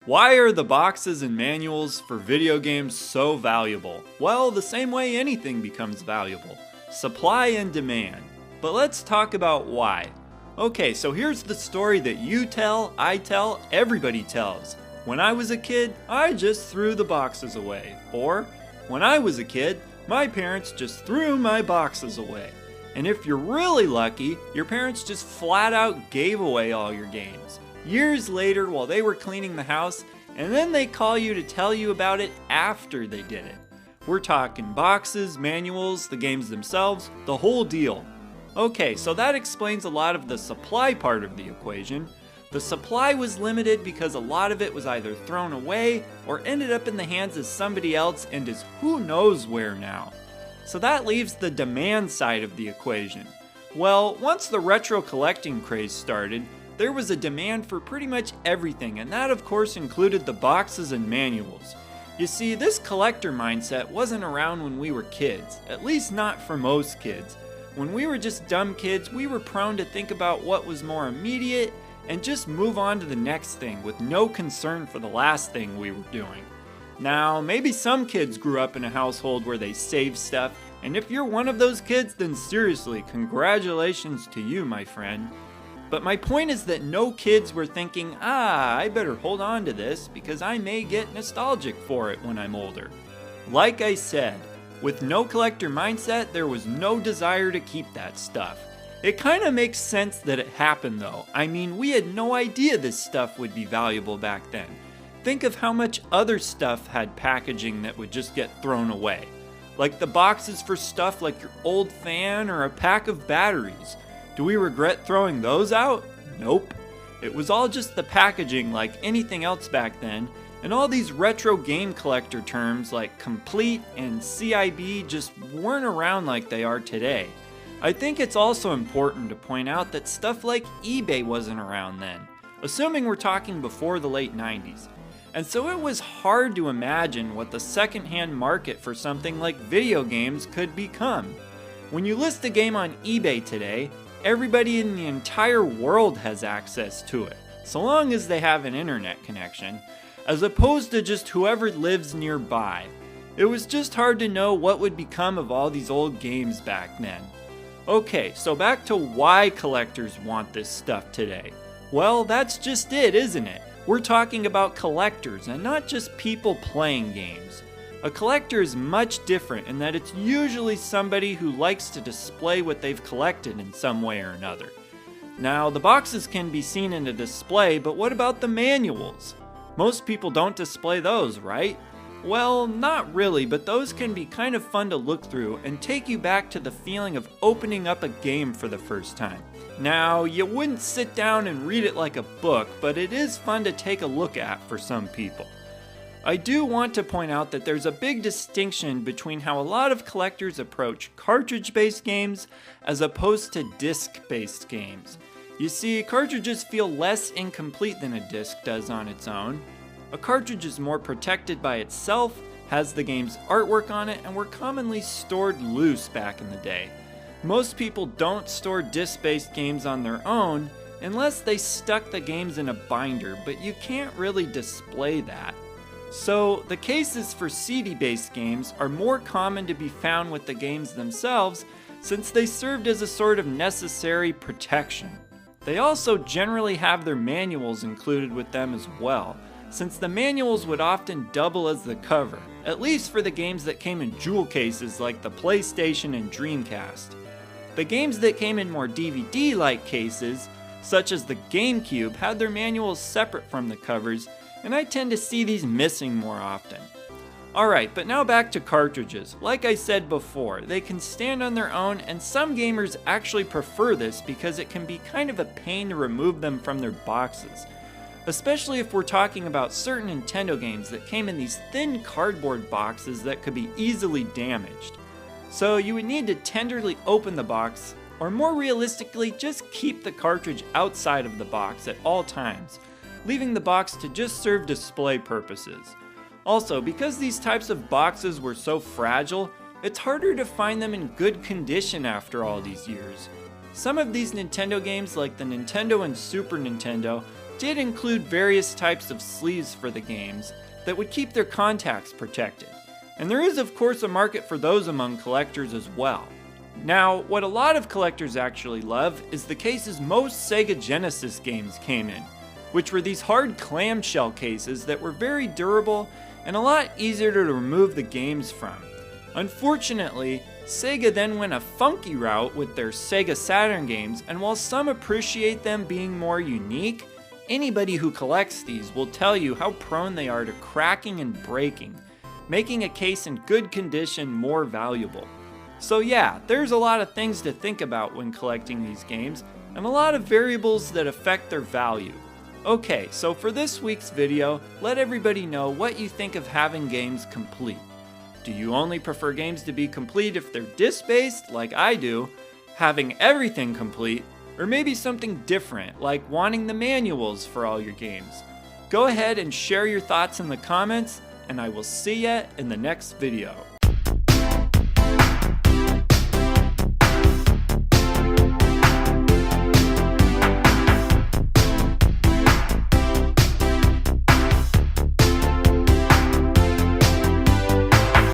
Why are the boxes and manuals for video games so valuable? Well, the same way anything becomes valuable. Supply and demand. But let's talk about why. Okay, so here's the story that you tell, I tell, everybody tells. When I was a kid, I just threw the boxes away. Or, when I was a kid, my parents just threw my boxes away. And if you're really lucky, your parents just flat out gave away all your games. Years later while they were cleaning the house, and then they call you to tell you about it after they did it. We're talking boxes, manuals, the games themselves, the whole deal. Okay, so that explains a lot of the supply part of the equation. The supply was limited because a lot of it was either thrown away or ended up in the hands of somebody else and is who knows where now. So that leaves the demand side of the equation. Well, once the retro collecting craze started, there was a demand for pretty much everything, and that of course included the boxes and manuals. You see, this collector mindset wasn't around when we were kids, at least not for most kids. When we were just dumb kids, we were prone to think about what was more immediate and just move on to the next thing with no concern for the last thing we were doing. Now, maybe some kids grew up in a household where they saved stuff, and if you're one of those kids, then seriously, congratulations to you, my friend. But my point is that no kids were thinking, I better hold on to this because I may get nostalgic for it when I'm older. Like I said, with no collector mindset, there was no desire to keep that stuff. It kind of makes sense that it happened though. I mean, we had no idea this stuff would be valuable back then. Think of how much other stuff had packaging that would just get thrown away. Like the boxes for stuff like your old fan or a pack of batteries. Do we regret throwing those out? Nope. It was all just the packaging like anything else back then, and all these retro game collector terms like complete and CIB just weren't around like they are today. I think it's also important to point out that stuff like eBay wasn't around then, assuming we're talking before the late 90s. And so it was hard to imagine what the secondhand market for something like video games could become. When you list a game on eBay today, everybody in the entire world has access to it, so long as they have an internet connection, as opposed to just whoever lives nearby. It was just hard to know what would become of all these old games back then. Okay, so back to why collectors want this stuff today. Well, that's just it, isn't it? We're talking about collectors and not just people playing games. A collector is much different in that it's usually somebody who likes to display what they've collected in some way or another. Now, the boxes can be seen in a display, but what about the manuals? Most people don't display those, right? Well, not really, but those can be kind of fun to look through and take you back to the feeling of opening up a game for the first time. Now, you wouldn't sit down and read it like a book, but it is fun to take a look at for some people. I do want to point out that there's a big distinction between how a lot of collectors approach cartridge-based games as opposed to disc-based games. You see, cartridges feel less incomplete than a disc does on its own. A cartridge is more protected by itself, has the game's artwork on it, and were commonly stored loose back in the day. Most people don't store disc-based games on their own unless they stuck the games in a binder, but you can't really display that. So, the cases for CD-based games are more common to be found with the games themselves since they served as a sort of necessary protection. They also generally have their manuals included with them as well, since the manuals would often double as the cover, at least for the games that came in jewel cases like the PlayStation and Dreamcast. The games that came in more DVD-like cases, such as the GameCube, had their manuals separate from the covers, and I tend to see these missing more often. Alright, but now back to cartridges. Like I said before, they can stand on their own, and some gamers actually prefer this because it can be kind of a pain to remove them from their boxes. Especially if we're talking about certain Nintendo games that came in these thin cardboard boxes that could be easily damaged. So you would need to tenderly open the box, or more realistically, just keep the cartridge outside of the box at all times, leaving the box to just serve display purposes. Also, because these types of boxes were so fragile, it's harder to find them in good condition after all these years. Some of these Nintendo games, like the Nintendo and Super Nintendo, did include various types of sleeves for the games that would keep their contacts protected. And there is of course a market for those among collectors as well. Now, what a lot of collectors actually love is the cases most Sega Genesis games came in, which were these hard clamshell cases that were very durable and a lot easier to remove the games from. Unfortunately, Sega then went a funky route with their Sega Saturn games, and while some appreciate them being more unique, anybody who collects these will tell you how prone they are to cracking and breaking, making a case in good condition more valuable. So yeah, there's a lot of things to think about when collecting these games, and a lot of variables that affect their value. Okay, so for this week's video, let everybody know what you think of having games complete. Do you only prefer games to be complete if they're disc-based, like I do, having everything complete, or maybe something different, like wanting the manuals for all your games? Go ahead and share your thoughts in the comments, and I will see ya in the next video.